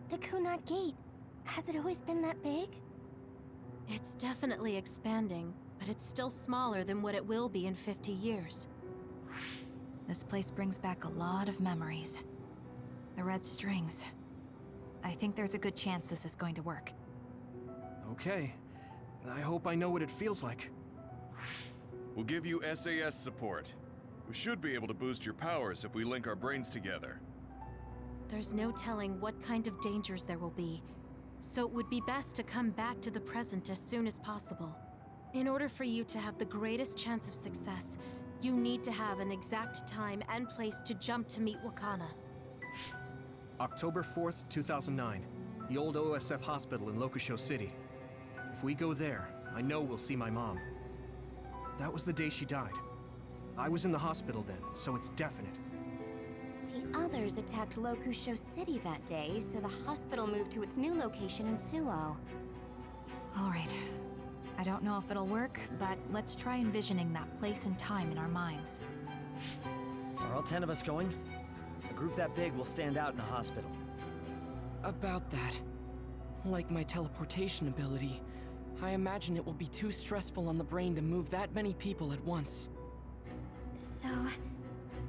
The Kunad Gate. Has it always been that big? It's definitely expanding, but it's still smaller than what it will be in 50 years. This place brings back a lot of memories. The red strings. I think there's a good chance this is going to work. Okay. I hope I know what it feels like. We'll give you SAS support. We should be able to boost your powers if we link our brains together. There's no telling what kind of dangers there will be, so it would be best to come back to the present as soon as possible. In order for you to have the greatest chance of success, you need to have an exact time and place to jump to meet Wakana. October 4th, 2009. The old OSF hospital in Lokusho City. If we go there, I know we'll see my mom. That was the day she died. I was in the hospital then, so it's definite. The others attacked Lokusho City that day, so the hospital moved to its new location in Suo. All right. I don't know if it'll work, but let's try envisioning that place and time in our minds. Are all 10 of us going? A group that big will stand out in a hospital. About that. Like my teleportation ability, I imagine it will be too stressful on the brain to move that many people at once. So,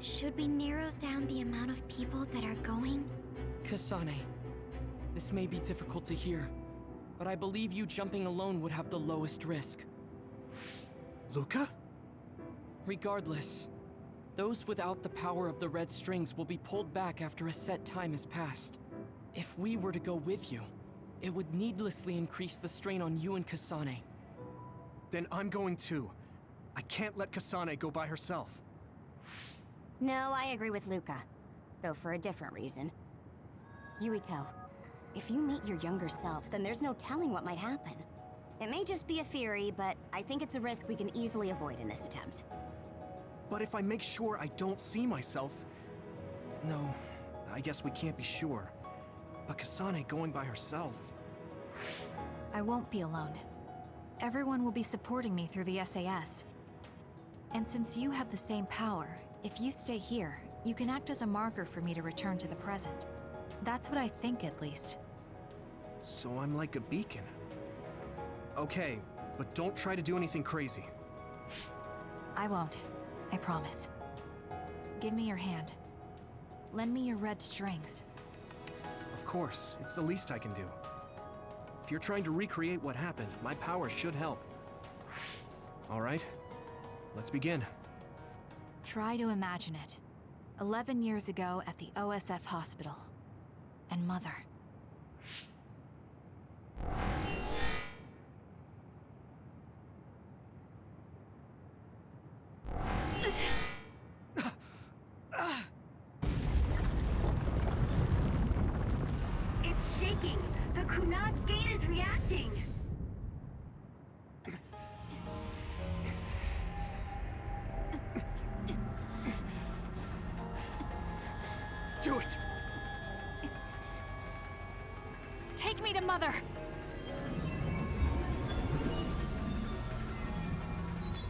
should we narrow down the amount of people that are going? Kasane, this may be difficult to hear, but I believe you jumping alone would have the lowest risk. Luca? Regardless, those without the power of the red strings will be pulled back after a set time has passed. If we were to go with you, it would needlessly increase the strain on you and Kasane. Then I'm going too. I can't let Kasane go by herself. No, I agree with Luca. Though for a different reason. Yuito, if you meet your younger self, then there's no telling what might happen. It may just be a theory, but I think it's a risk we can easily avoid in this attempt. But if I make sure I don't see myself... No, I guess we can't be sure. But Kasane going by herself... I won't be alone. Everyone will be supporting me through the SAS. And since you have the same power, if you stay here, you can act as a marker for me to return to the present. That's what I think, at least. So I'm like a beacon. Okay, but don't try to do anything crazy. I won't. I promise. Give me your hand. Lend me your red strings. Of course, it's the least I can do. If you're trying to recreate what happened, my powers should help. All right, let's begin. Try to imagine it. 11 years ago at the OSF hospital. And Mother. It's shaking! The Kunad Gate is reacting! Do it! Take me to Mother!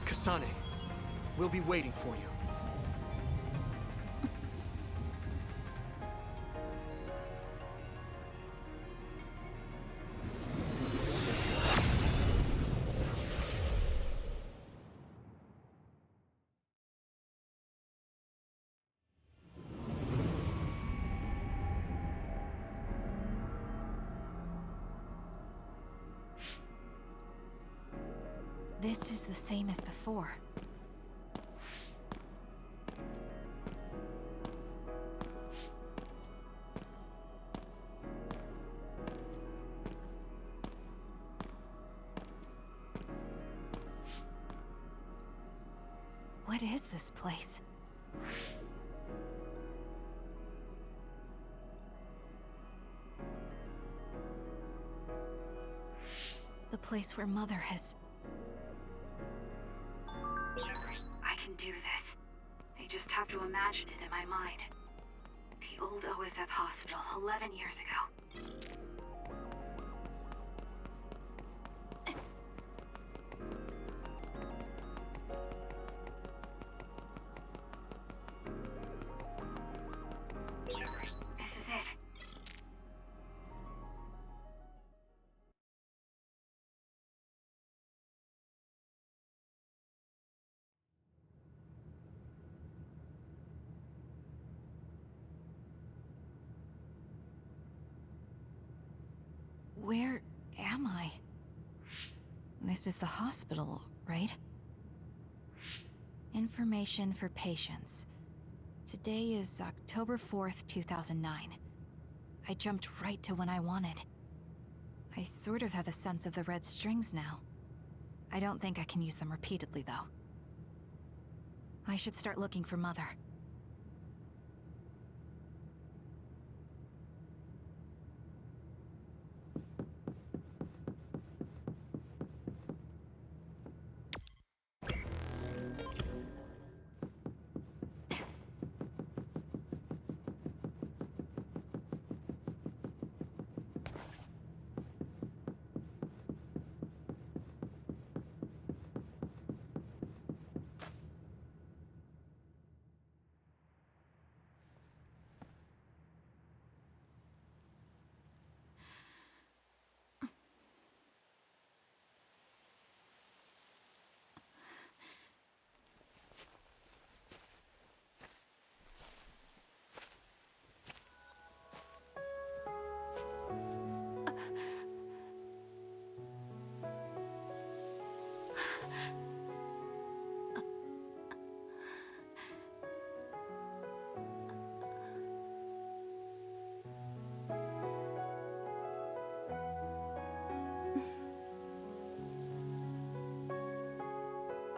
Kasane, we'll be waiting for you. This is the same as before. What is this place? The place where Mother has... I can do this. I just have to imagine it in my mind. The old OSF hospital 11 years ago. This is it. Where am I? This is the hospital, right? Information for patients. Today is October 4th, 2009. I jumped right to when I wanted. I sort of have a sense of the red strings now. I don't think I can use them repeatedly, though. I should start looking for Mother.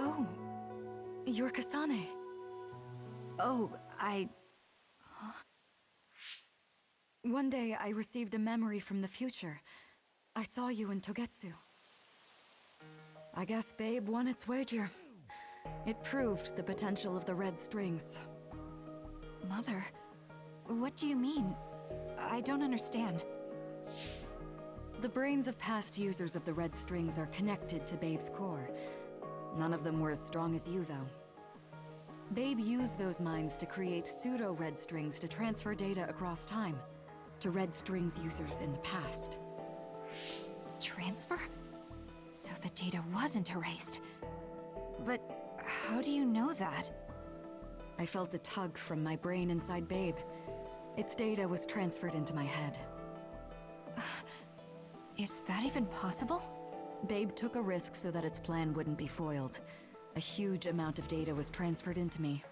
Oh, you're Kasane. Oh, One day I received a memory from the future. I saw you in Togetsu. I guess Babe won its wager. It proved the potential of the red strings. Mother? What do you mean? I don't understand. The brains of past users of the red strings are connected to Babe's core. None of them were as strong as you, though. Babe used those minds to create pseudo-red strings to transfer data across time to red strings users in the past. Transfer? So the data wasn't erased. But how do you know that? I felt a tug from my brain inside Babe. Its data was transferred into my head. Is that even possible? Babe took a risk so that its plan wouldn't be foiled. A huge amount of data was transferred into me.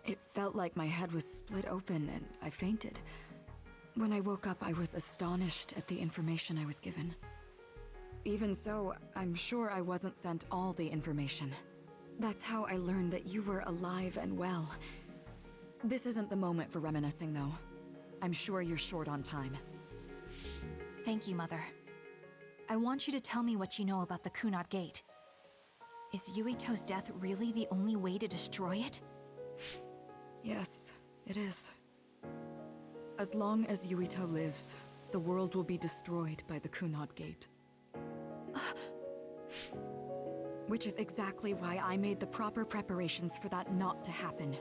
It felt like my head was split open and I fainted. When I woke up, I was astonished at the information I was given. Even so, I'm sure I wasn't sent all the information. That's how I learned that you were alive and well. This isn't the moment for reminiscing, though. I'm sure you're short on time. Thank you, Mother. I want you to tell me what you know about the Kunad Gate. Is Yuito's death really the only way to destroy it? Yes, it is. As long as Yuito lives, the world will be destroyed by the Kunad Gate. Which is exactly why I made the proper preparations for that not to happen.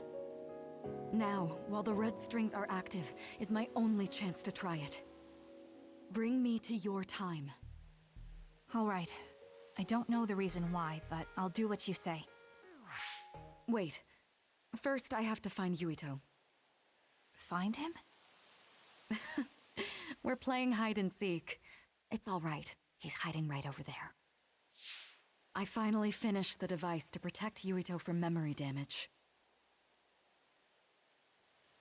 Now, while the red strings are active, is my only chance to try it. Bring me to your time. All right. I don't know the reason why, but I'll do what you say. Wait. First, I have to find Yuito. Find him? We're playing hide and seek. It's all right. He's hiding right over there. I finally finished the device to protect Yuito from memory damage.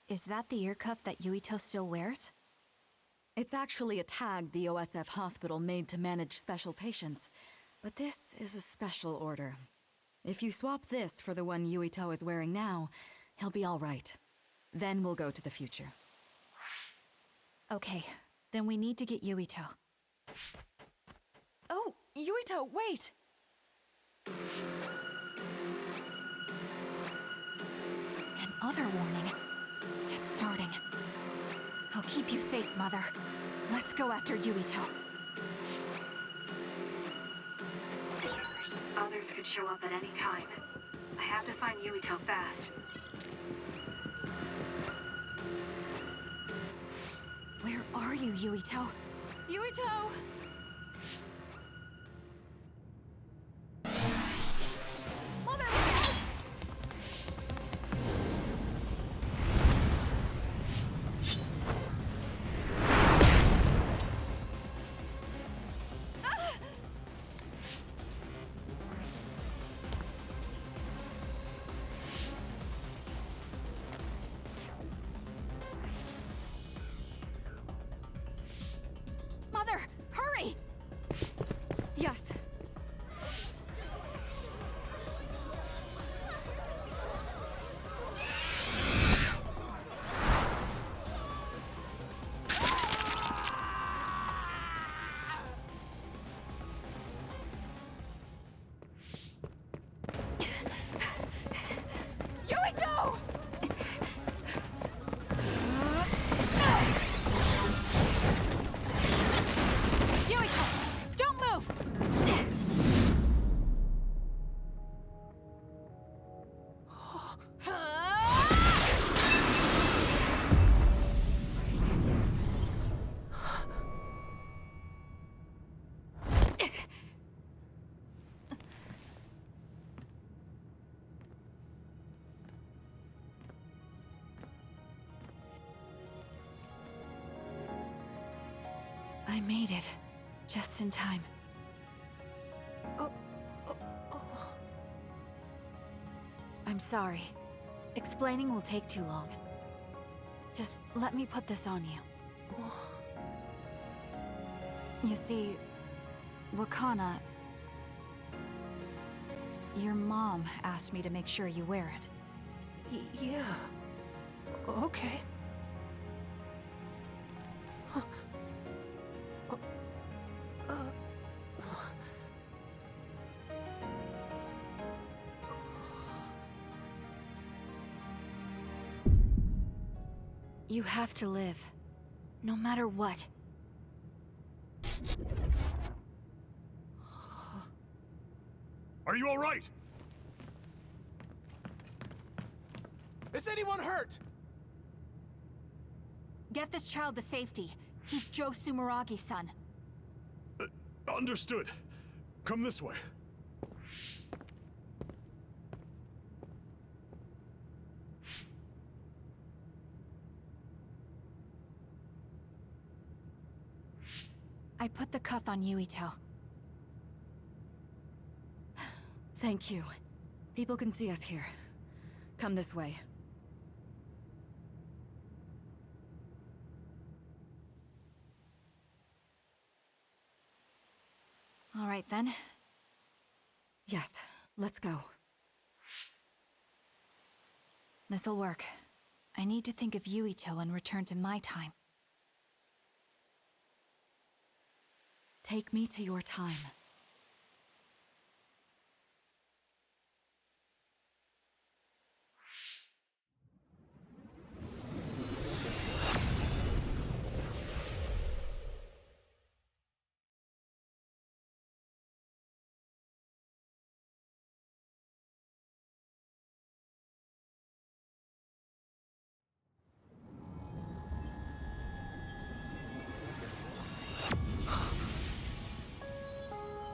Is that the ear cuff that Yuito still wears? It's actually a tag the OSF hospital made to manage special patients. But this is a special order. If you swap this for the one Yuito is wearing now, he'll be all right. Then we'll go to the future. Okay, then we need to get Yuito. Oh, Yuito, wait! Another warning. It's starting. I'll keep you safe, Mother. Let's go after Yuito. Others could show up at any time. I have to find Yuito fast. Where are you, Yuito? Yuito! Mother, look out! I made it. Just in time. I'm sorry. Explaining will take too long. Just let me put this on you. You see, Wakana... Your mom asked me to make sure you wear it. Yeah. Okay. You have to live. No matter what. Are you all right? Is anyone hurt? Get this child to safety. He's Joe Sumeragi's son. Understood. Come this way. I put the cuff on Yuito. Thank you. People can see us here. Come this way. All right then. Yes, let's go. This'll work. I need to think of Yuito and return to my time. Take me to your time.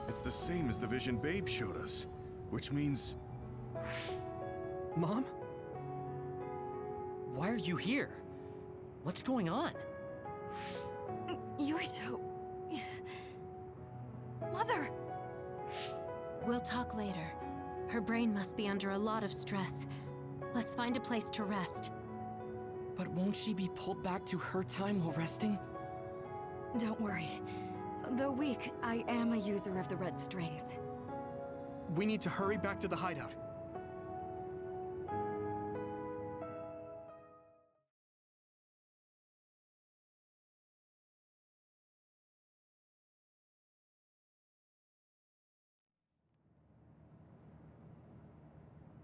It's the same as the vision Babe showed us, which means... Mom? Why are you here? What's going on? Yuito... Mother! We'll talk later. Her brain must be under a lot of stress. Let's find a place to rest. But won't she be pulled back to her time while resting? Don't worry. Though weak, I am a user of the red strings. We need to hurry back to the hideout.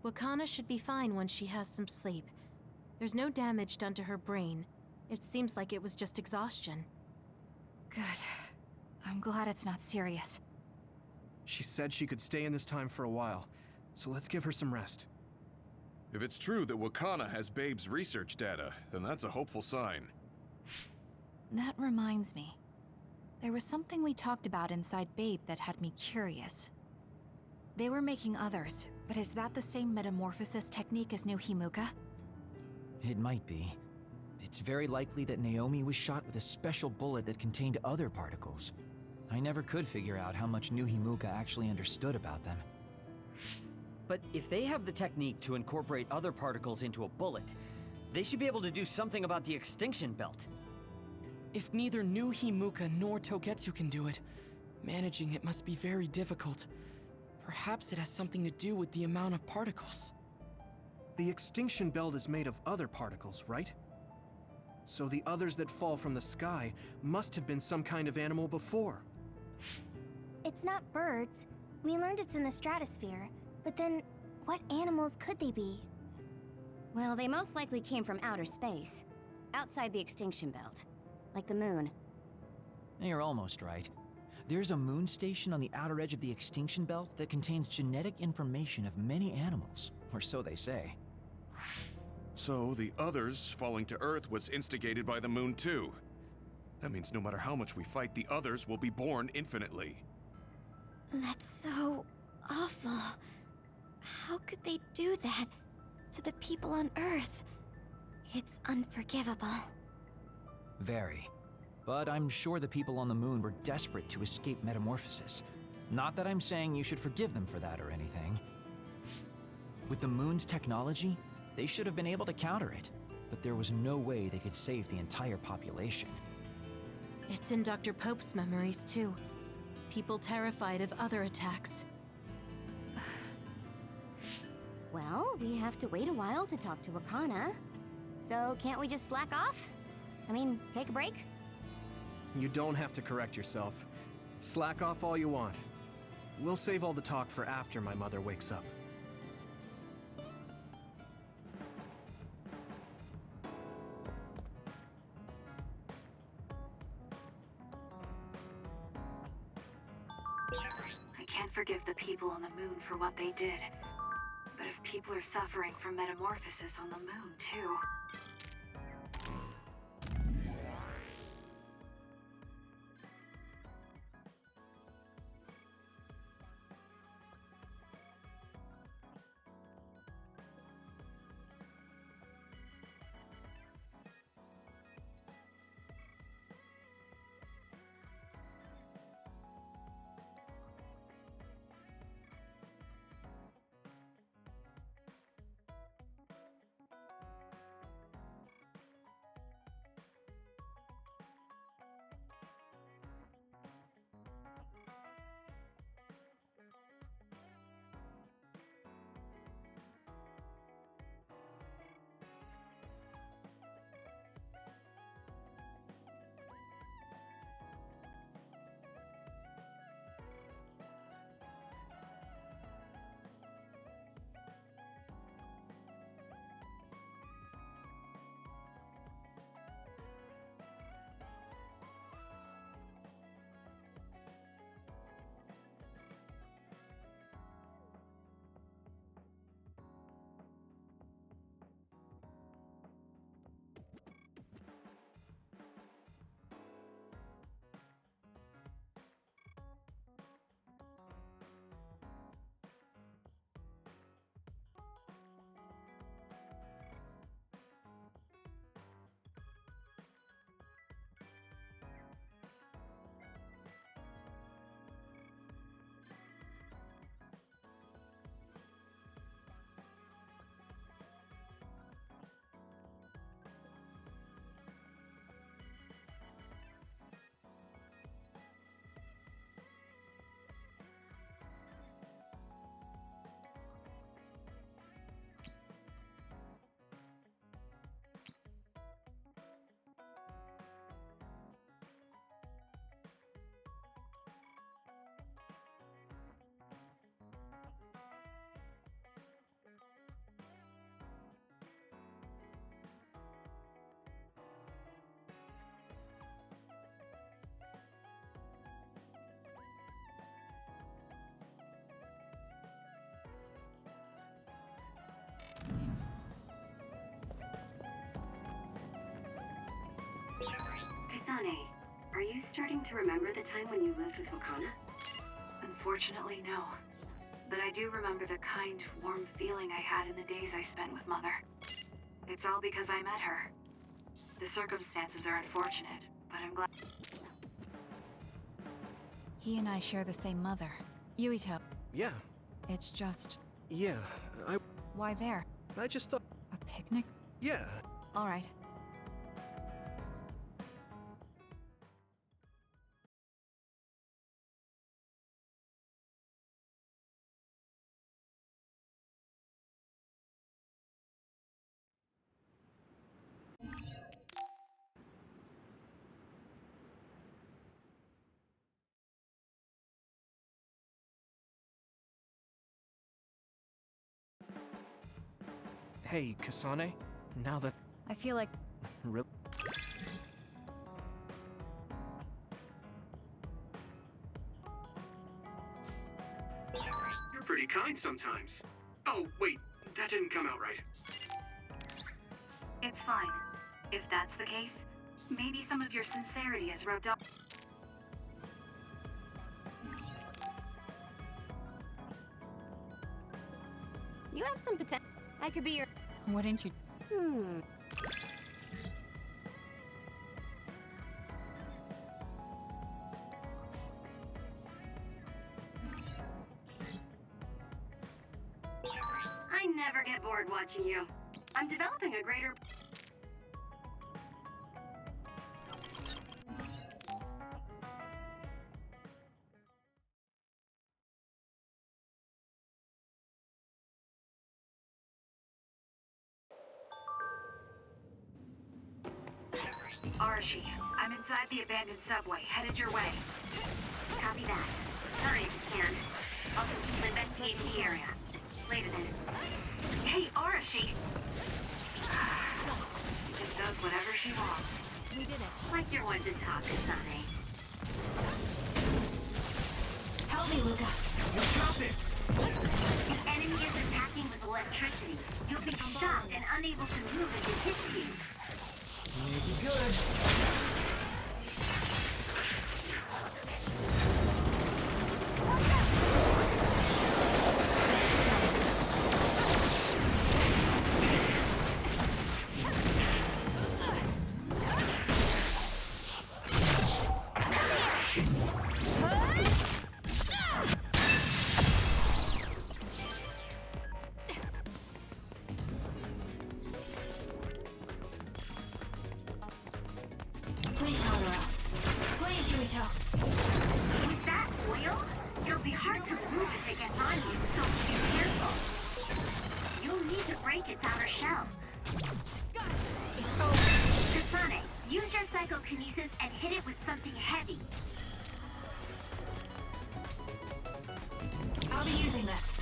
Wakana should be fine when she has some sleep. There's no damage done to her brain. It seems like it was just exhaustion. Good. I'm glad it's not serious. She said she could stay in this time for a while, so let's give her some rest. If it's true that Wakana has Babe's research data, then that's a hopeful sign. That reminds me. There was something we talked about inside Babe that had me curious. They were making others, but is that the same metamorphosis technique as New Himuka? It might be. It's very likely that Naomi was shot with a special bullet that contained other particles. I never could figure out how much New Himuka actually understood about them. But if they have the technique to incorporate other particles into a bullet, they should be able to do something about the extinction belt. If neither New Himuka nor Togetsu can do it, managing it must be very difficult. Perhaps it has something to do with the amount of particles. The extinction belt is made of other particles, right? So the others that fall from the sky must have been some kind of animal before. It's not birds. We learned it's in the stratosphere. But then, what animals could they be? Well, they most likely came from outer space. Outside the extinction belt. Like the moon. You're almost right. There's a moon station on the outer edge of the extinction belt that contains genetic information of many animals, or so they say. So the others falling to Earth was instigated by the moon too. That means no matter how much we fight, the others will be born infinitely. That's so awful. How could they do that to the people on Earth? It's unforgivable. Very. But I'm sure the people on the moon were desperate to escape metamorphosis. Not that I'm saying you should forgive them for that or anything. With the moon's technology, they should have been able to counter it, but there was no way they could save the entire population. It's in Dr. Pope's memories, too. People terrified of other attacks. Well, we have to wait a while to talk to Wakana. So can't we just slack off? I mean, take a break? You don't have to correct yourself. Slack off all you want. We'll save all the talk for after my mother wakes up. I can't forgive the people on the moon for what they did. But if people are suffering from metamorphosis on the moon, too... Kasane, are you starting to remember the time when you lived with Wakana? Unfortunately, no. But I do remember the kind, warm feeling I had in the days I spent with Mother. It's all because I met her. The circumstances are unfortunate, but I'm glad... He and I share the same mother, Yuito. Yeah, It's just... yeah, Why there? I just thought... A picnic? Yeah. All right. Hey, Kasane, now that... I feel like... Really? You're pretty kind sometimes. Oh, wait, that didn't come out right. It's fine. If that's the case, maybe some of your sincerity has rubbed off. You have some potential. I could be your... Wouldn't you... never get bored watching you. I'm developing a greater... Arashi, I'm inside the abandoned subway, headed your way. Copy that. Hurry if you can. I'll continue investigating the area. Later then. Hey, Arashi! She just does whatever she wants. We did it. Like you're one to talk, Kasane. Help me, Luca. You got this! The enemy is attacking with electricity. You'll be shocked and unable to move if it hits you. Make it good. Please, Honora. Please, Yuito. With that oil, it'll be hard to move if it gets on you, so be careful. You'll need to break its outer shell. Got it. It's over. Kasane, use your psychokinesis and hit it with something heavy. I'll be using this.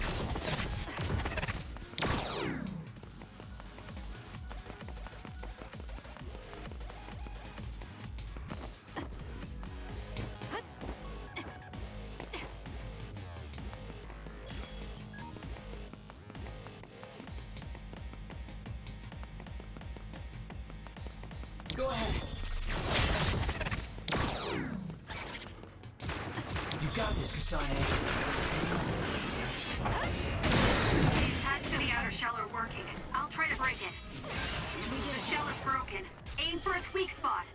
Go ahead. You got this, Kasane. Attacks to the outer shell are working. I'll try to break it. The shell is broken. Aim for its weak spot.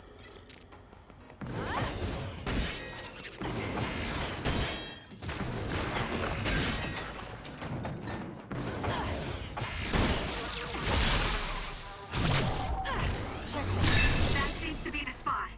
That seems to be the spot.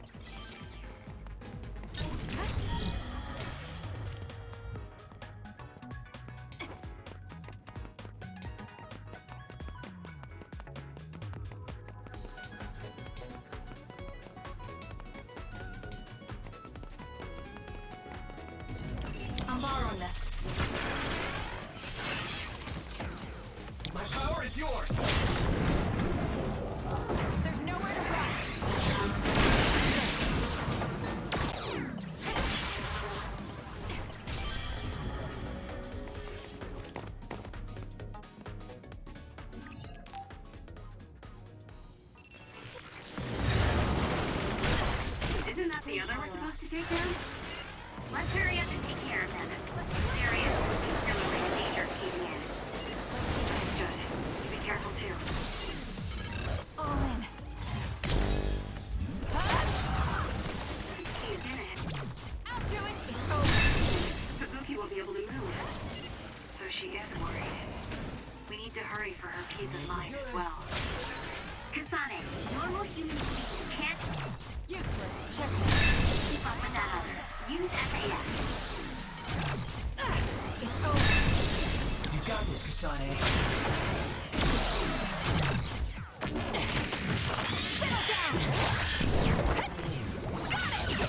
I'm borrowing this. My power is yours! There's nowhere to run. Isn't that the other we're supposed to take down? Let's hurry up and take care of them. This area is particularly in danger of caving in. Understood. You be careful too. All in. It's caved in it. I'll do it. It's over. Kabuki won't be able to move. So she is worried. We need to hurry for her peace of mind as well. Kasane, normal human beings can't Useless. Check. keep up with that other. Use SAS. It's over. You got this, Kasane. Settle down. Got it.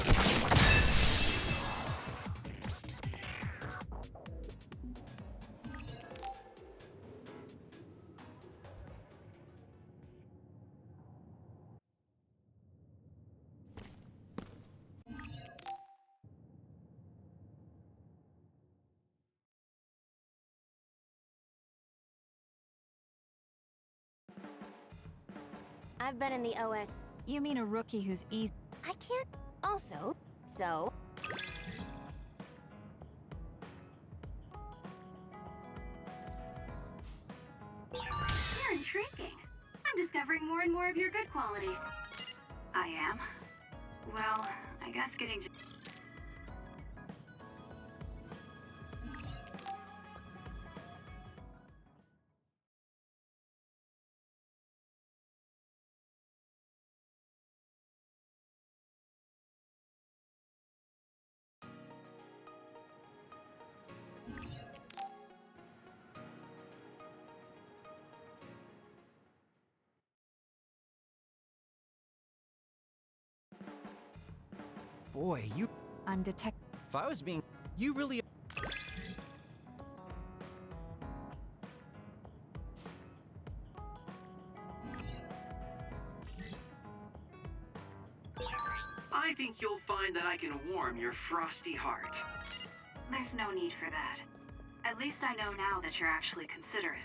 I've been in the OS. You mean a rookie who's easy? I can't. Also, so. You're intriguing. I'm discovering more and more of your good qualities. I am. Well, I guess getting Boy, you... I'm detect... If I was being... You really... I think you'll find that I can warm your frosty heart. There's no need for that. At least I know now that you're actually considerate.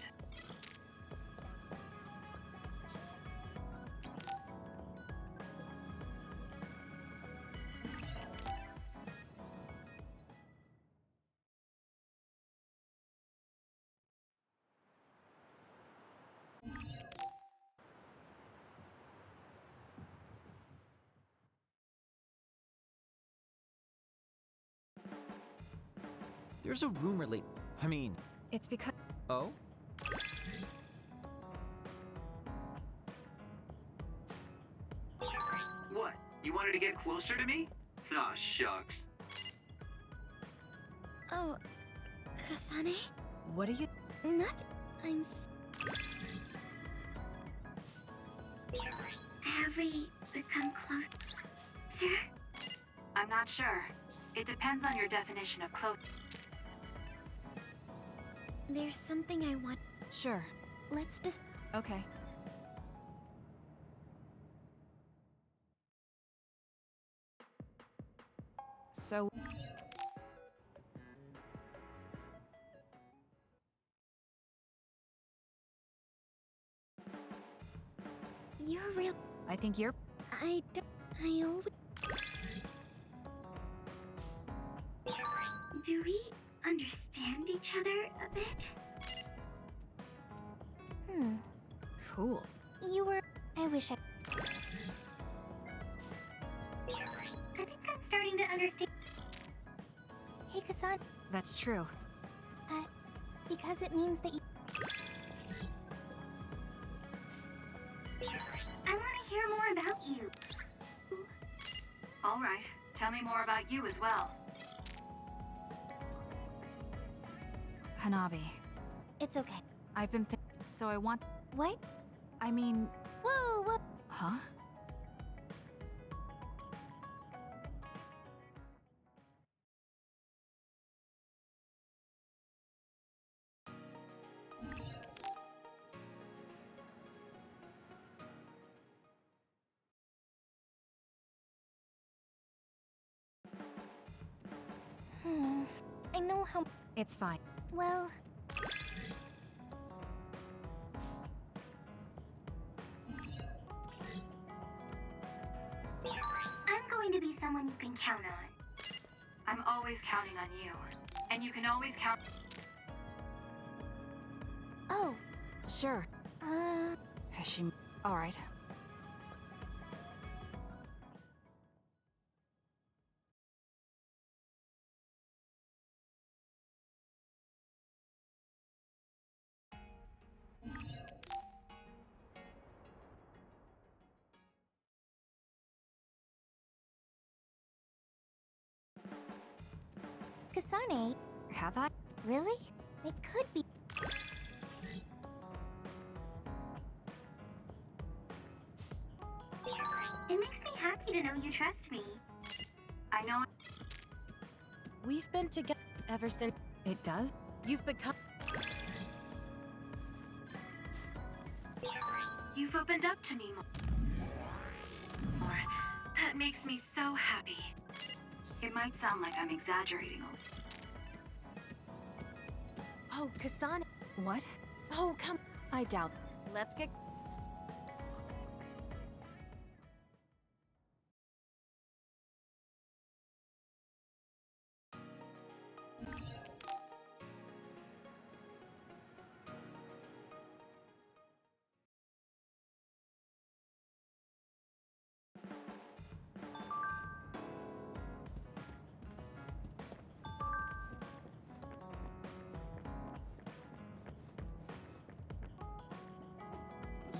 There's a rumor I mean... It's because... Oh? What? You wanted to get closer to me? Aw, shucks. Oh, Kasane? What are you... Nothing. Have we become closer? I'm not sure. It depends on your definition of close. There's something I want. Sure. Let's just. Okay. So... You're real. I think you're... I always. Do we understand each other a bit? Cool. You were. I wish I. I think I'm starting to understand. Hey, Kasane. That's true. Because it means that you. I want to hear more about you. All right. Tell me more about you as well. Hanabi. It's okay. I've been so I want... What? I mean... Whoa, whoa. Huh? I know how. It's fine. Well. I'm going to be someone you can count on. I'm always counting on you. And you can always count... Oh. Sure. Has she... Alright. Kasane. Have I? Really? It could be. It makes me happy to know you trust me. I know... We've been together ever since... It does? You've become... You've opened up to me more. That makes me so happy. It might sound like I'm exaggerating. Oh, Kasane. What? Oh, come... I doubt... Let's get...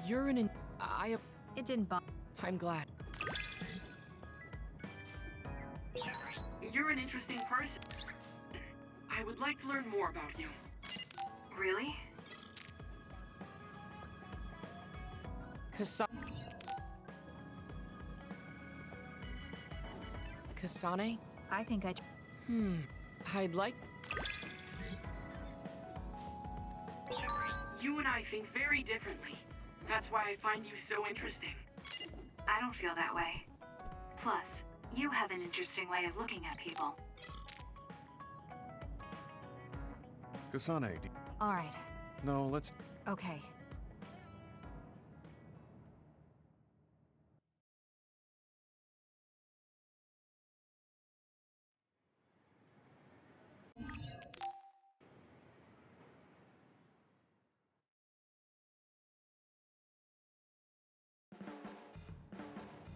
You're an... It didn't bother. I'm glad. You're an interesting person. I would like to learn more about you. Really? Kasane? I think I'd like... You and I think very differently. That's why I find you so interesting. I don't feel that way. Plus, you have an interesting way of looking at people. Kasane, All right. no, let's... Okay.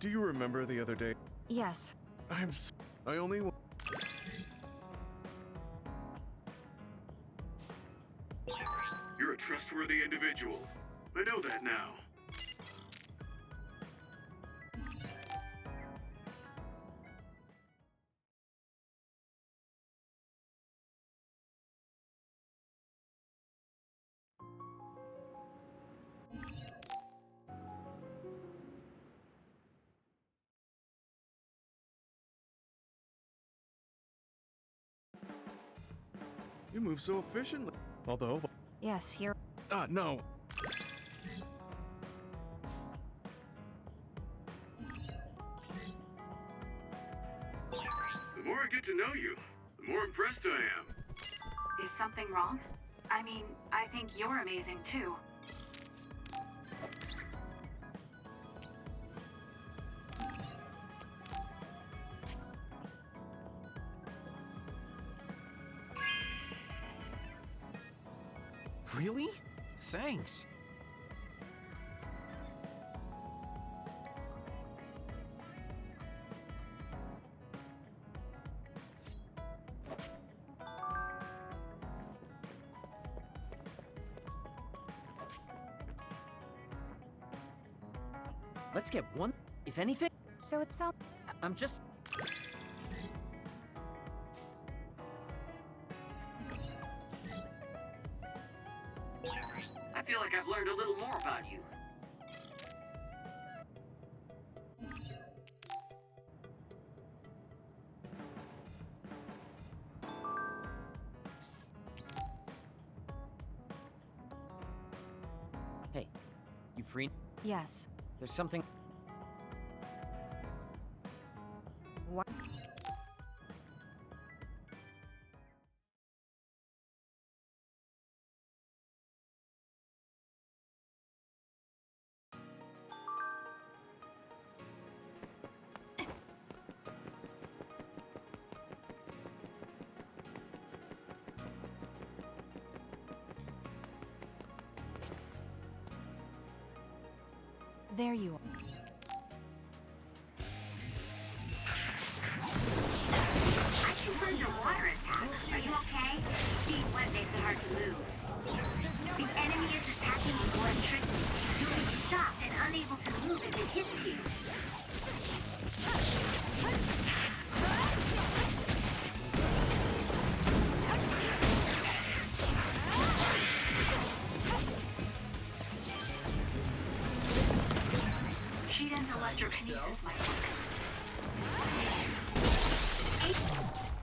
Do you remember the other day? Yes. I only... You're a trustworthy individual. I know that now. You move so efficiently. Although... Yes, here. No. The more I get to know you, the more impressed I am. Is something wrong? I mean, I think you're amazing too. Really? Thanks. Let's get one, if anything. So it's all. I'm just... I feel like I've learned a little more about you. Hey, you free? Yes. There's something... What? There you are. Underwater attack. Are you okay? Deep wet makes it hard to move. The enemy is attacking with electricity. You'll be shocked and unable to move if it hits you. Shiden's electrokinesis might work.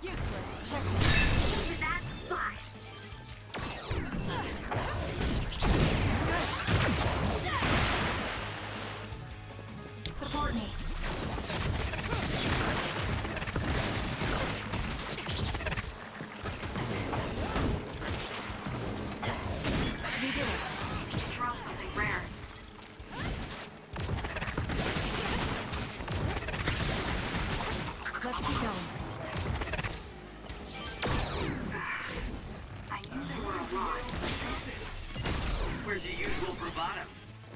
Useless. Check. To that spot. Support me. You did it. Drop something rare. Let's keep going. I knew there were a lot, but this... Where's your usual bravado?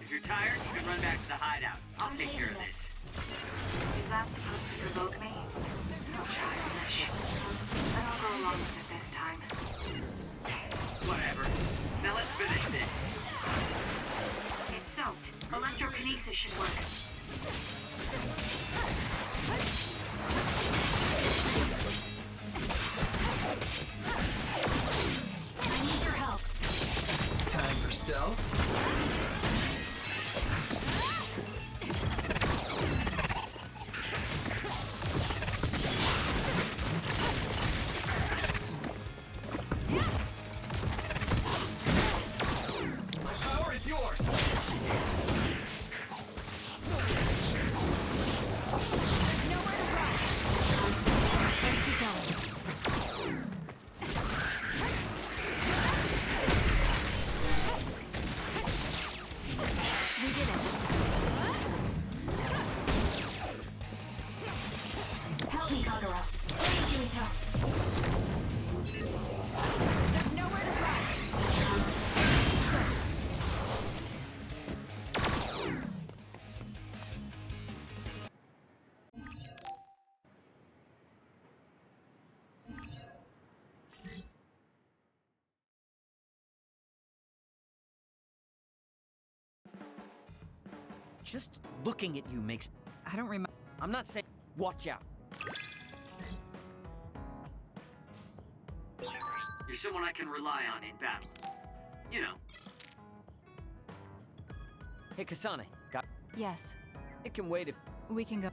If you're tired, you can run back to the hideout. I'll take care of this. Is that supposed to provoke me? Oh, childish. But I'll go along with it this time. Whatever. Now let's finish this. It's soaked. Electrokinesis should work. Just looking at you makes... I don't remember. I'm not saying... Watch out. You're someone I can rely on in battle. You know. Hey, Kasane. Got... Yes, It can wait if... we can go.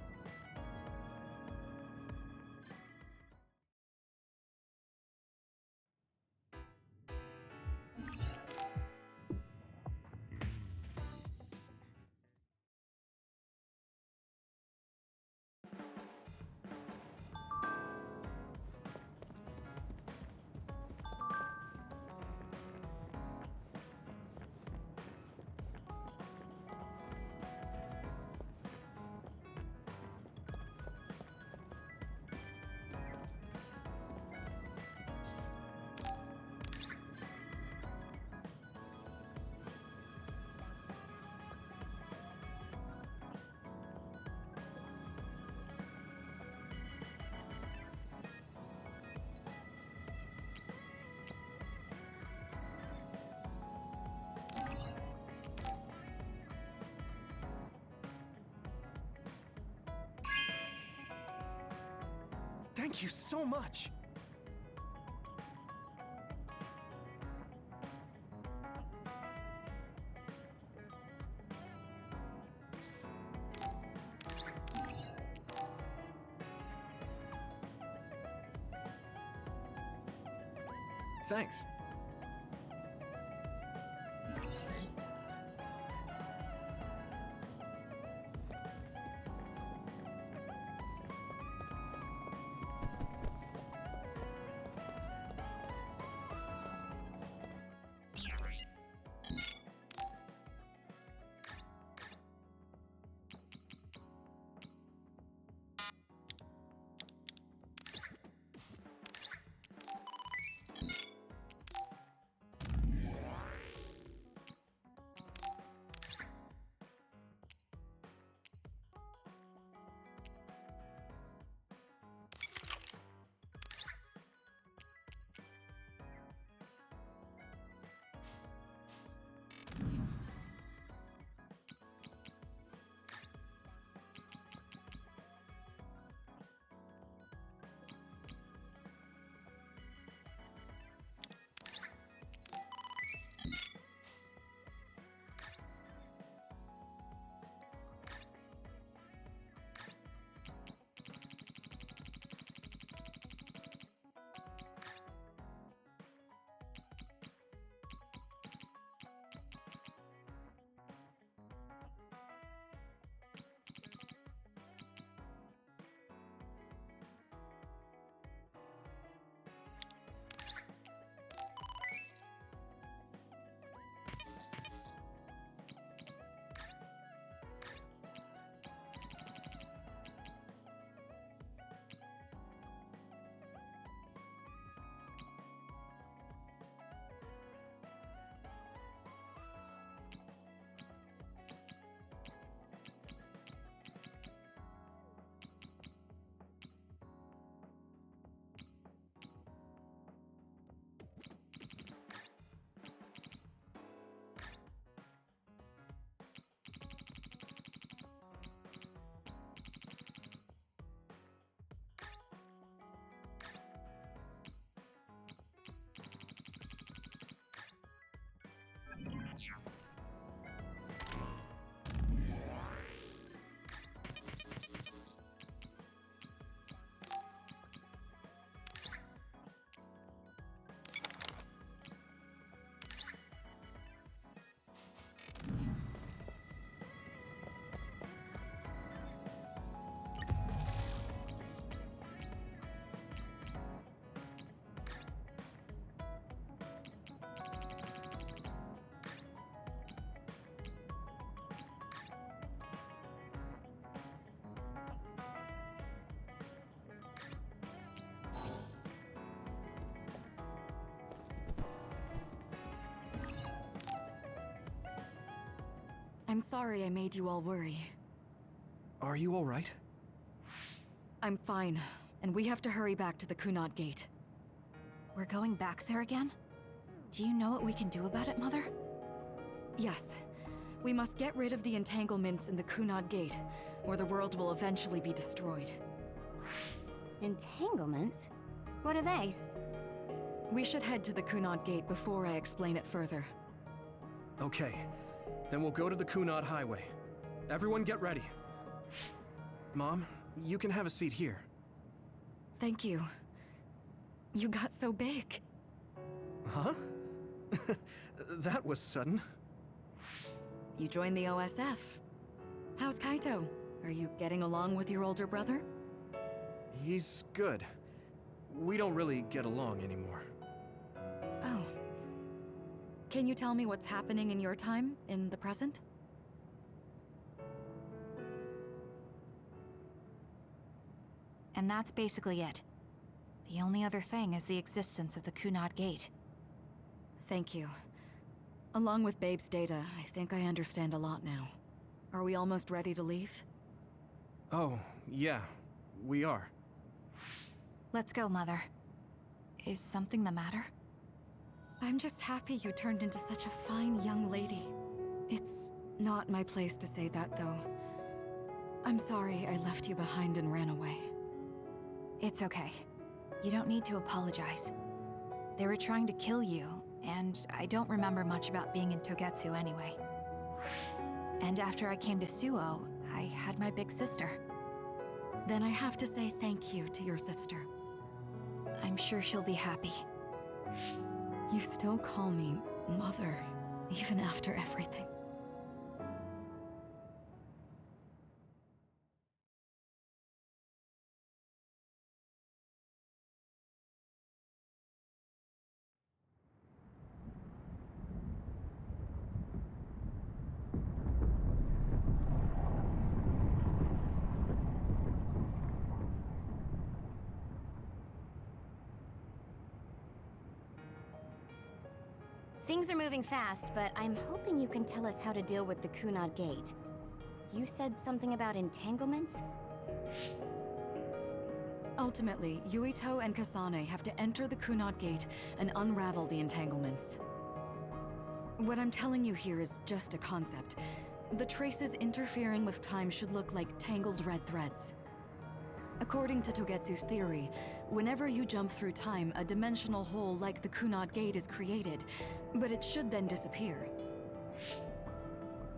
Thank you so much! Thanks. I'm sorry I made you all worry. Are you alright? I'm fine, and we have to hurry back to the Kunad Gate. We're going back there again? Do you know what we can do about it, Mother? Yes, We must get rid of the entanglements in the Kunad Gate, or the world will eventually be destroyed. Entanglements? What are they? We should head to the Kunad Gate before I explain it further. Okay, then we'll go to the Kunad Highway. Everyone get ready. Mom, you can have a seat here. Thank you. You got so big. Huh? That was sudden. You joined the OSF. How's Kaito? Are you getting along with your older brother? He's good. We don't really get along anymore. Oh. Can you tell me what's happening in your time, in the present? And that's basically it. The only other thing is the existence of the Kunad Gate. Thank you. Along with Babe's data, I think I understand a lot now. Are we almost ready to leave? Oh, yeah, we are. Let's go, Mother. Is something the matter? I'm just happy you turned into such a fine young lady. It's not my place to say that, though. I'm sorry I left you behind and ran away. It's okay. You don't need to apologize. They were trying to kill you, and I don't remember much about being in Togetsu anyway. And after I came to Suo, I had my big sister. Then I have to say thank you to your sister. I'm sure she'll be happy. You still call me Mother, even after everything. Things are moving fast, but I'm hoping you can tell us how to deal with the Kunad Gate. You said something about entanglements? Ultimately, Yuito and Kasane have to enter the Kunad Gate and unravel the entanglements. What I'm telling you here is just a concept. The traces interfering with time should look like tangled red threads. According to Togetsu's theory, whenever you jump through time, a dimensional hole like the Kunad Gate is created, but it should then disappear.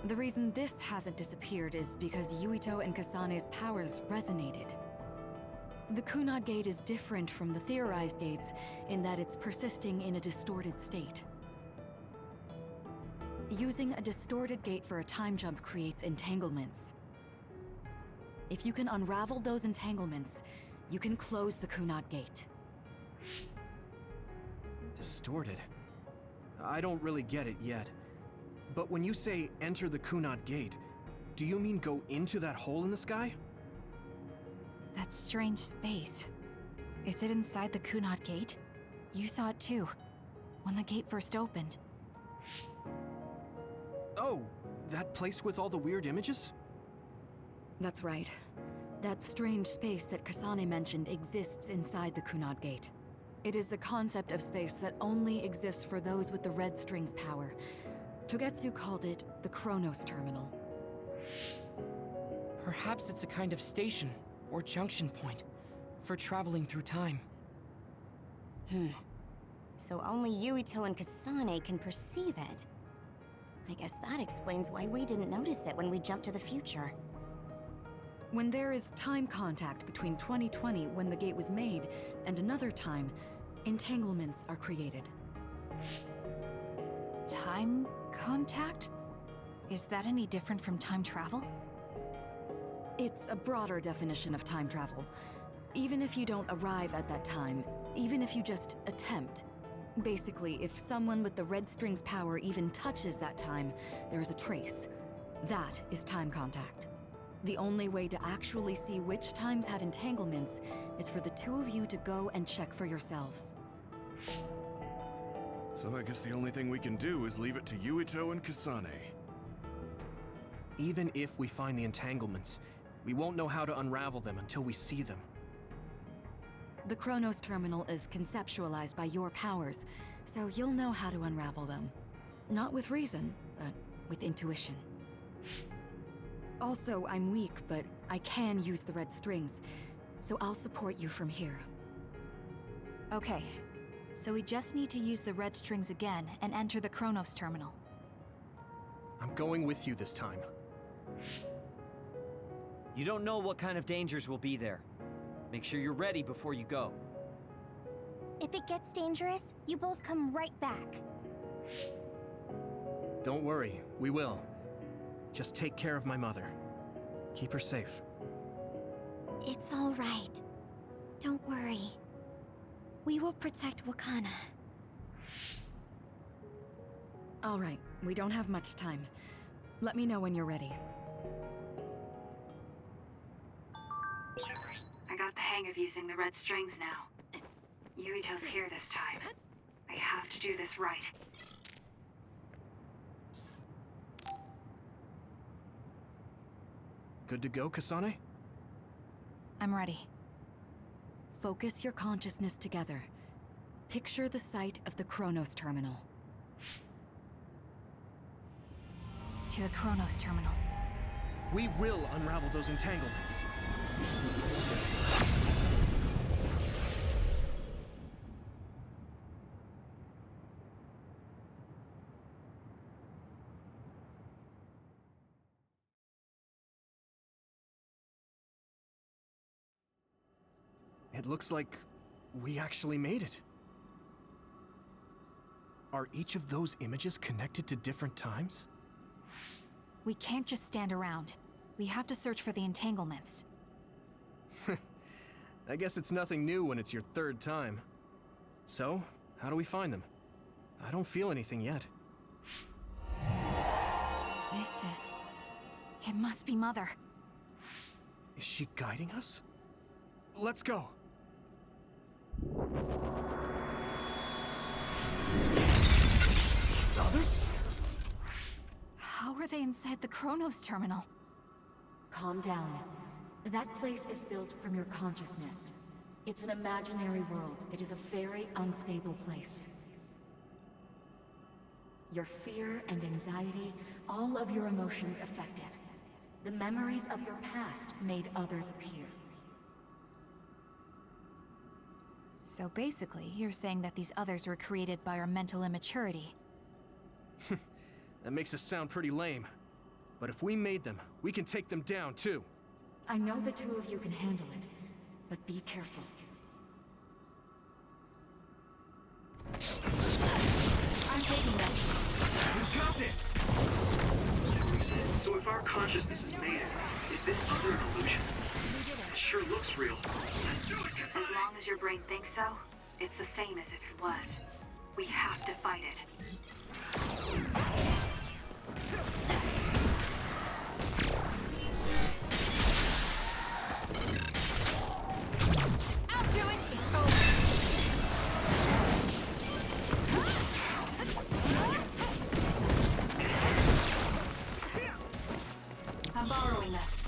The reason this hasn't disappeared is because Yuito and Kasane's powers resonated. The Kunad Gate is different from the theorized gates in that it's persisting in a distorted state. Using a distorted gate for a time jump creates entanglements. If you can unravel those entanglements, you can close the Kunad Gate. Distorted? I don't really get it yet. But when you say enter the Kunad Gate, do you mean go into that hole in the sky? That strange space. Is it inside the Kunad Gate? You saw it too, when the gate first opened. Oh, that place with all the weird images? That's right. That strange space that Kasane mentioned exists inside the Kunad Gate. It is a concept of space that only exists for those with the red string's power. Togetsu called it the Chronos Terminal. Perhaps it's a kind of station or junction point for traveling through time. So only Yuito and Kasane can perceive it. I guess that explains why we didn't notice it when we jumped to the future. When there is time contact between 2020, when the gate was made, and another time, entanglements are created. Time contact? Is that any different from time travel? It's a broader definition of time travel. Even if you don't arrive at that time, even if you just attempt. Basically, if someone with the red string's power even touches that time, there is a trace. That is time contact. The only way to actually see which times have entanglements is for the two of you to go and check for yourselves. So I guess the only thing we can do is leave it to Yuito and Kasane. Even if we find the entanglements, we won't know how to unravel them until we see them. The Chronos Terminal is conceptualized by your powers, so you'll know how to unravel them. Not with reason, but with intuition. Also, I'm weak, but I can use the red strings, so I'll support you from here. Okay, so we just need to use the red strings again and enter the Chronos terminal. I'm going with you this time. You don't know what kind of dangers will be there. Make sure you're ready before you go. If it gets dangerous, you both come right back. Don't worry, we will. Just take care of my mother. Keep her safe. It's all right. Don't worry. We will protect Wakana. All right, we don't have much time. Let me know when you're ready. I got the hang of using the red strings now. Yuito's here this time. I have to do this right. Good to go, Kasane? I'm ready. Focus your consciousness together. Picture the site of the Chronos terminal. To the Chronos terminal. We will unravel those entanglements. It looks like we actually made it. Are each of those images connected to different times? We can't just stand around. We have to search for the entanglements. I guess it's nothing new when it's your third time. So, how do we find them? I don't feel anything yet. This is... It must be Mother. Is she guiding us? Let's go! Others? How are they inside the Chronos terminal? Calm down. That place is built from your consciousness. It's an imaginary world. It is a very unstable place. Your fear and anxiety, all of your emotions affected. The memories of your past made others appear. So basically, you're saying that these others were created by our mental immaturity. That makes us sound pretty lame. But if we made them, we can take them down too. I know the two of you can handle it, but be careful. I'm taking this. You got this! So if our consciousness is made, is this other an illusion? It sure looks real. As long as your brain thinks so, it's the same as if it was. We have to fight it. I'll do it! I'm borrowing this.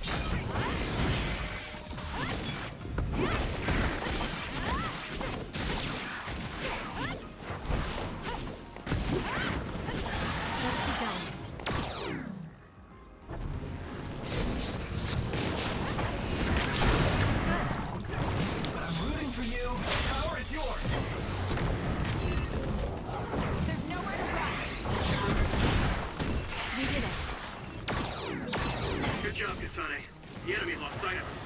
The enemy lost sight of us.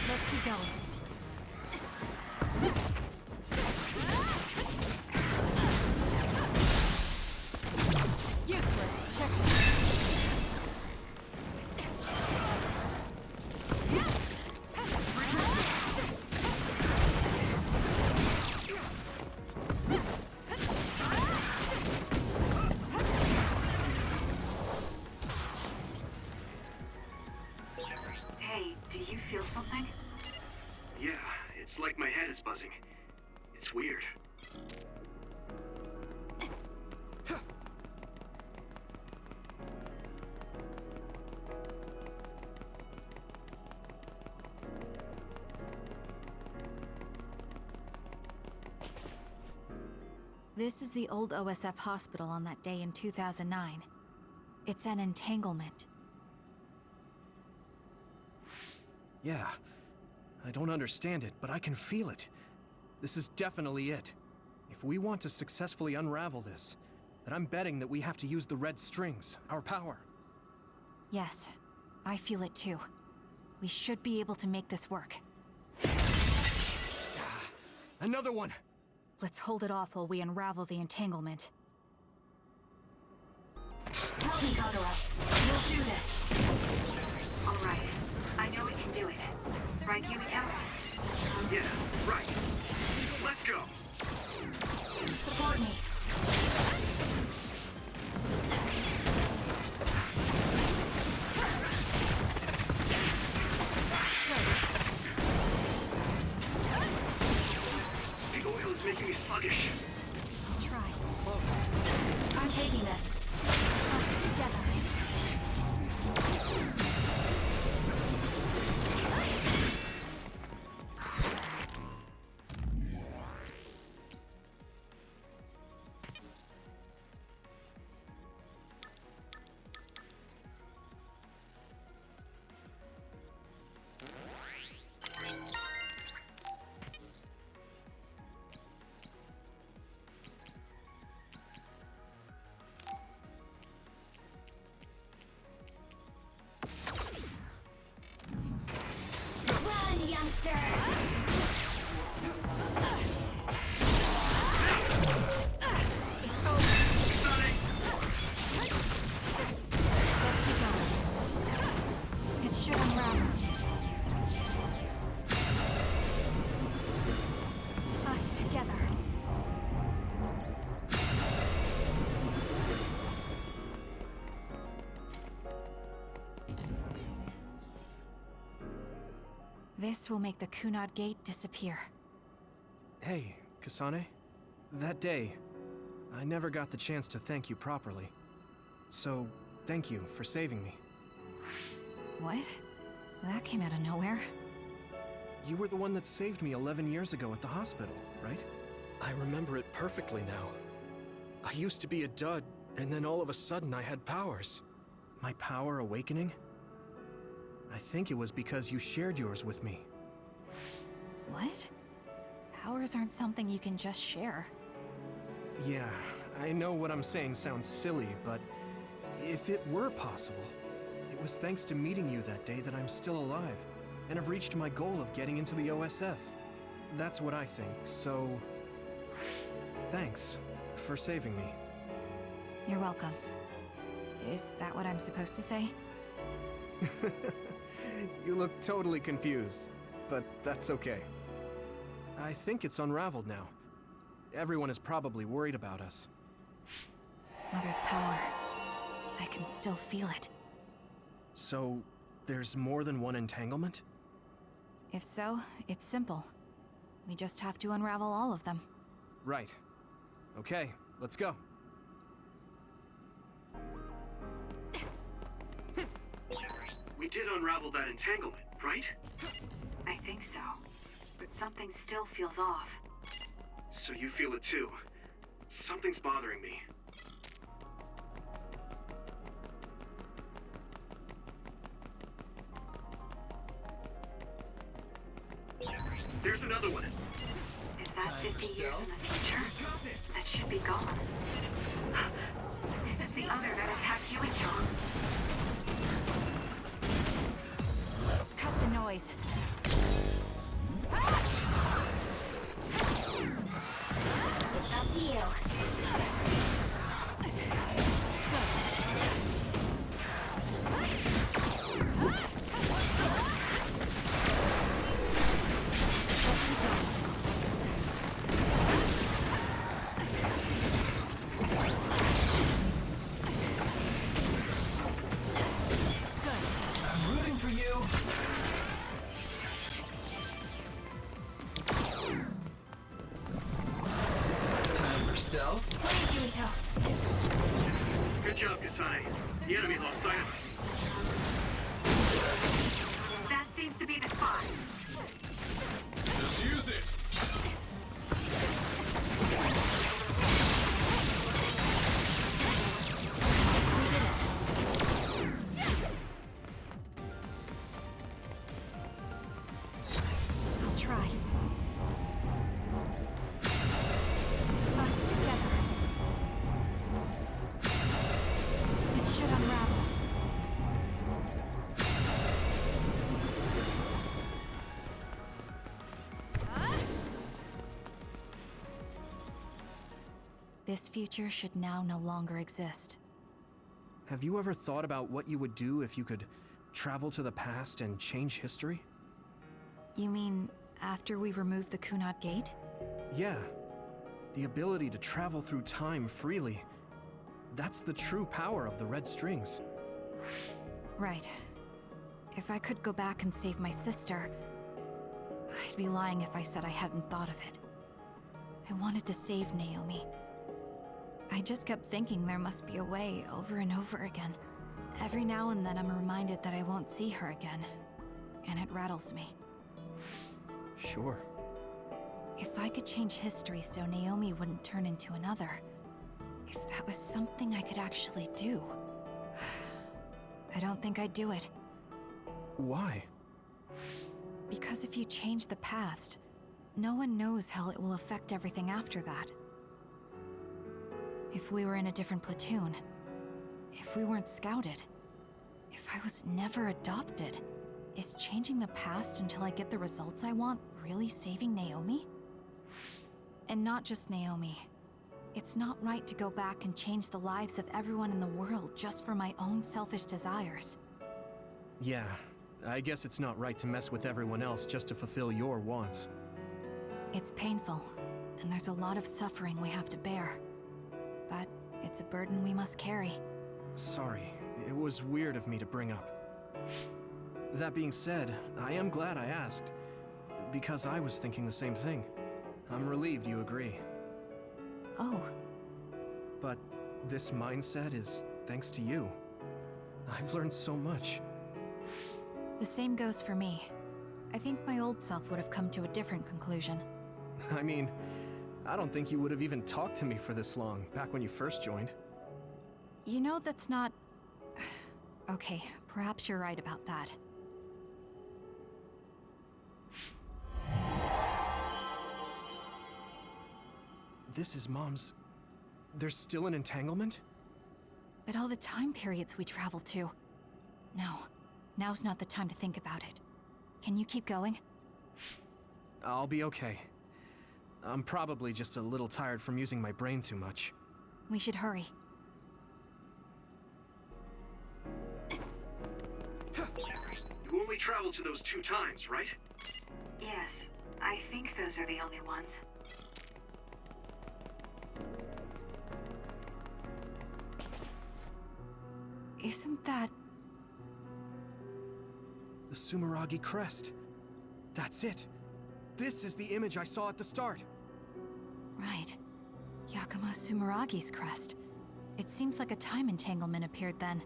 Let's keep going. Useless. Check. Hey, do you feel something? Yeah, it's like my head is buzzing. It's weird. This is the old OSF hospital on that day in 2009. It's an entanglement. Yeah. I don't understand it, but I can feel it. This is definitely it. If we want to successfully unravel this, then I'm betting that we have to use the red strings, our power. Yes, I feel it too. We should be able to make this work. Another one! Let's hold it off while we unravel the entanglement. Help me, Kagura. We'll do this. All right. I know we can do it. Right, Yumito? Yeah, right. Let's go. Support me. The oil is making me sluggish. I'll try. It's close. I'm taking this. Us together. This will make the Kunad Gate disappear. Hey, Kasane. That day, I never got the chance to thank you properly. So, thank you for saving me. What? That came out of nowhere. You were the one that saved me 11 years ago at the hospital, right? I remember it perfectly now. I used to be a dud, and then all of a sudden I had powers. My power awakening? I think it was because you shared yours with me. What? Powers aren't something you can just share. Yeah, I know what I'm saying sounds silly, but if it were possible, it was thanks to meeting you that day that I'm still alive, and have reached my goal of getting into the OSF. That's what I think, so thanks for saving me. You're welcome. Is that what I'm supposed to say? You look totally confused, but that's okay. I think it's unraveled now. Everyone is probably worried about us. Mother's power. I can still feel it. So, there's more than one entanglement? If so, it's simple. We just have to unravel all of them. Right. Okay, let's go. We did unravel that entanglement, right? I think so. But something still feels off. So you feel it too. Something's bothering me. There's another one. Is that 50 years in the future? That should be gone. This is the other that attacked Yuito. Cut the noise. It's up to you. I'm rooting for you. Time for stealth. Please, Yuito. Good job, Kasane. The enemy lost sight of us. That seems to be the spot. Just use it! This future should now no longer exist. Have you ever thought about what you would do if you could travel to the past and change history? You mean after we remove the Kunad Gate? Yeah. The ability to travel through time freely. That's the true power of the red strings. Right. If I could go back and save my sister, I'd be lying if I said I hadn't thought of it. I wanted to save Naomi. I just kept thinking there must be a way over and over again. Every now and then I'm reminded that I won't see her again, and it rattles me. Sure. If I could change history so Naomi wouldn't turn into another, if that was something I could actually do, I don't think I'd do it. Why? Because if you change the past, no one knows how it will affect everything after that. If we were in a different platoon, if we weren't scouted, if I was never adopted, is changing the past until I get the results I want really saving Naomi? And not just Naomi. It's not right to go back and change the lives of everyone in the world just for my own selfish desires. Yeah, I guess it's not right to mess with everyone else just to fulfill your wants. It's painful, and there's a lot of suffering we have to bear. But it's a burden we must carry. Sorry, it was weird of me to bring up. That being said, I am glad I asked, because I was thinking the same thing. I'm relieved you agree. Oh. But this mindset is thanks to you. I've learned so much. The same goes for me. I think my old self would have come to a different conclusion. I mean, I don't think you would have even talked to me for this long, back when you first joined. You know, that's not... Okay, perhaps you're right about that. This is Mom's... There's still an entanglement? But all the time periods we travel to... No, now's not the time to think about it. Can you keep going? I'll be okay. I'm probably just a little tired from using my brain too much. We should hurry. You only traveled to those 2 times, right? Yes, I think those are the only ones. Isn't that... The Sumeragi crest. That's it. This is the image I saw at the start. Right. Yakumo Sumeragi's crest. It seems like a time entanglement appeared then.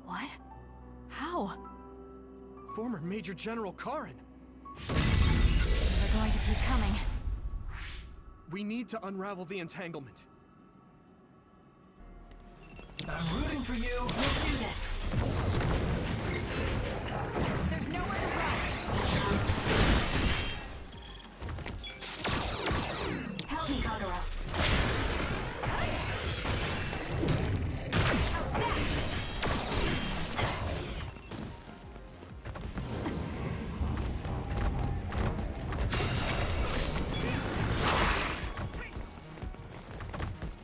What? How? Former Major General Karin. So they're going to keep coming. We need to unravel the entanglement. I'm rooting for you. Let's do this. There's nowhere to run. Help me, Kagura.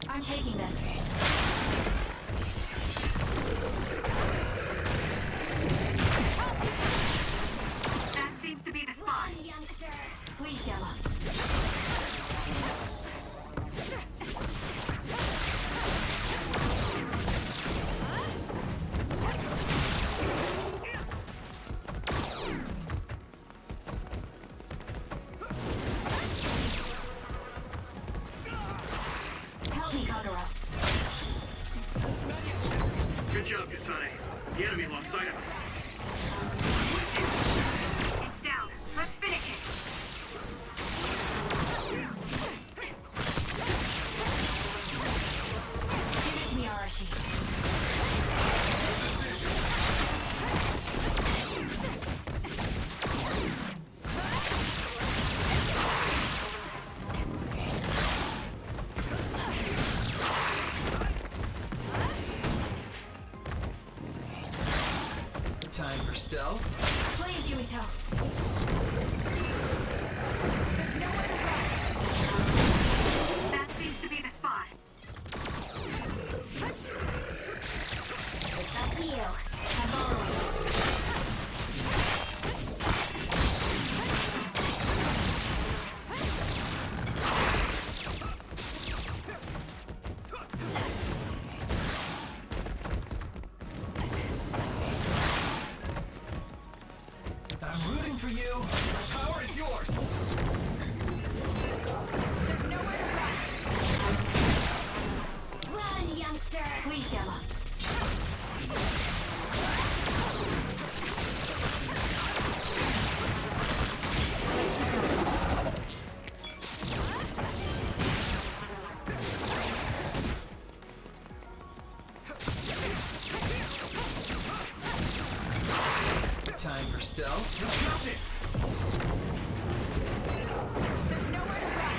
I'm taking this. yourself. Please, Yuito. That seems to be the spot. It's up to you. I'm borrowing this. I'm rooting for you. My power is yours. There's nowhere to run. Run, youngster. Please, Yama. Time for stealth. You got this. There's nowhere to run.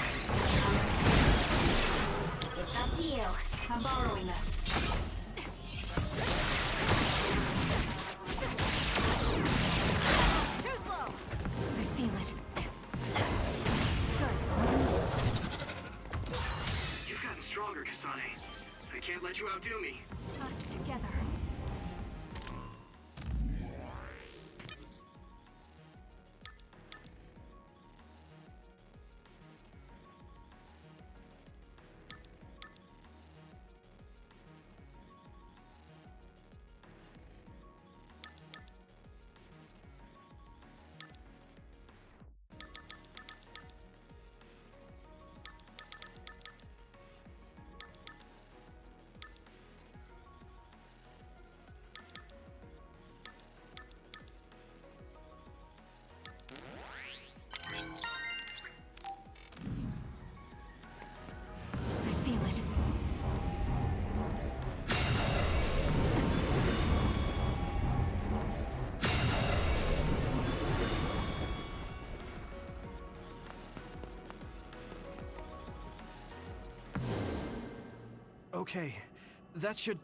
It's up to you. I'm borrowing this. Too slow. I feel it. You've gotten stronger, Kasane. I can't let you outdo me. Us together. I feel it. Okay, that should...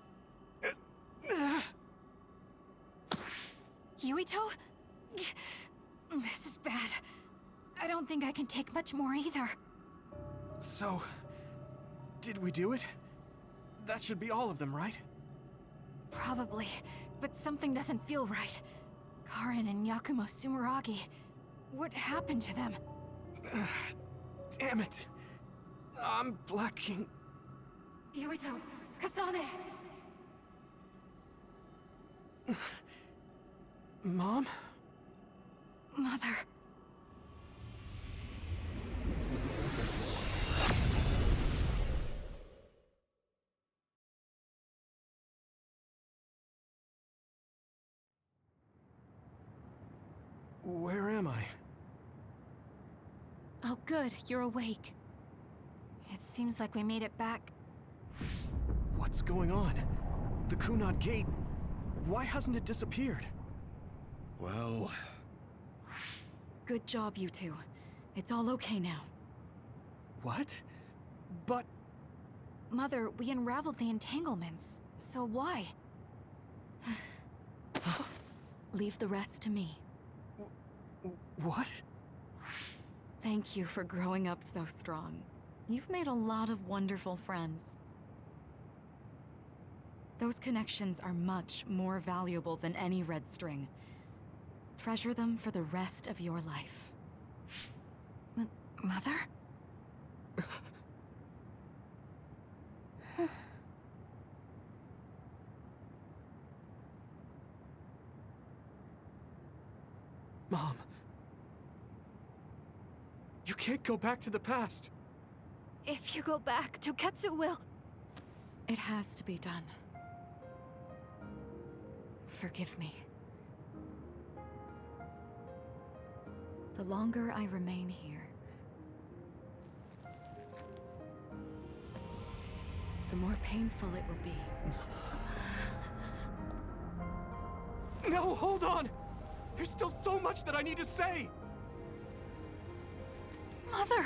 Yuito? This is bad. I don't think I can take much more either. So... did we do it? That should be all of them, right? Probably, but something doesn't feel right. Karin and Yakumo Sumeragi. What happened to them? Damn it. I'm blacking... Yuito! Kasane! Mom? Mother. Where am I? Oh, good. You're awake. It seems like we made it back. What's going on? The Kunad Gate... why hasn't it disappeared? Well... Good job, you two. It's all okay now. What? But... Mother, we unraveled the entanglements. So why? Leave the rest to me. What? Thank you for growing up so strong. You've made a lot of wonderful friends. Those connections are much more valuable than any red string. Treasure them for the rest of your life. Mother? Mom. You can't go back to the past. If you go back, Toketsu will... It has to be done. Forgive me. The longer I remain here, the more painful it will be. No, hold on! There's still so much that I need to say! Mother!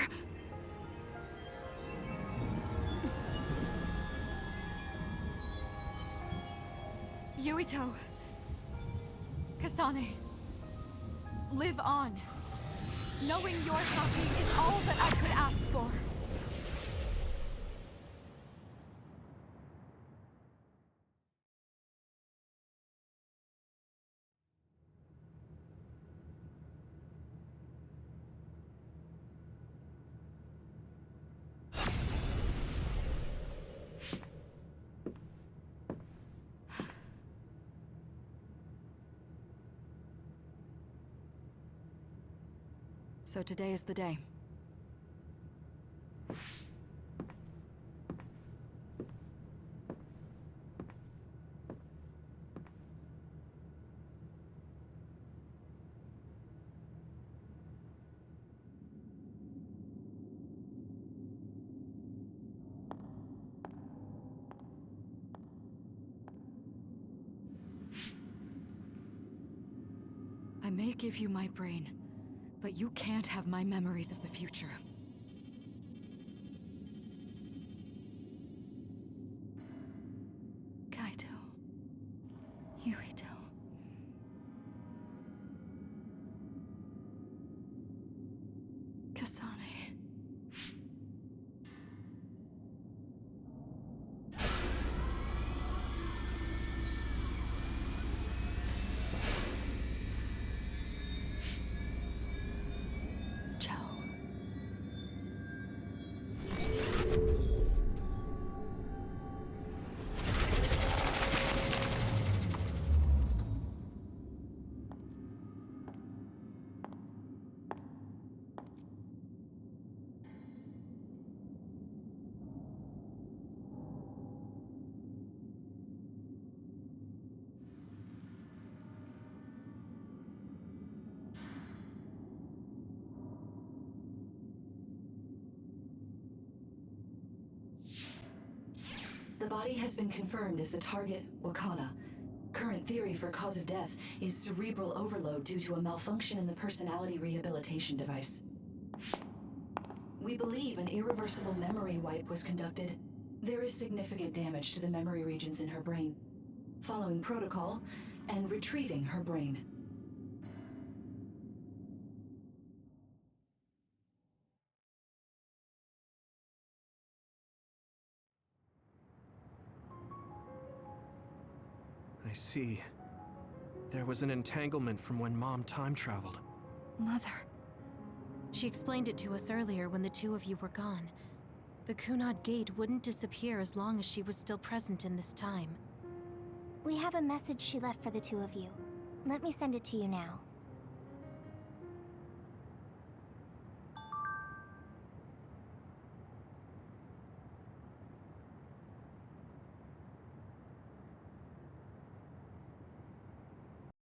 Yuito. Kasane. Live on. Knowing you're happy is all that I could ask for. So today is the day. I may give you my brain, but you can't have my memories of the future. Kaito. Yuito. Kasane. The body has been confirmed as the target, Wakana. Current theory for cause of death is cerebral overload due to a malfunction in the personality rehabilitation device. We believe an irreversible memory wipe was conducted. There is significant damage to the memory regions in her brain. Following protocol and retrieving her brain. I see. There was an entanglement from when Mom time traveled. Mother. She explained it to us earlier when the two of you were gone. The Kunad Gate wouldn't disappear as long as she was still present in this time. We have a message she left for the two of you. Let me send it to you now.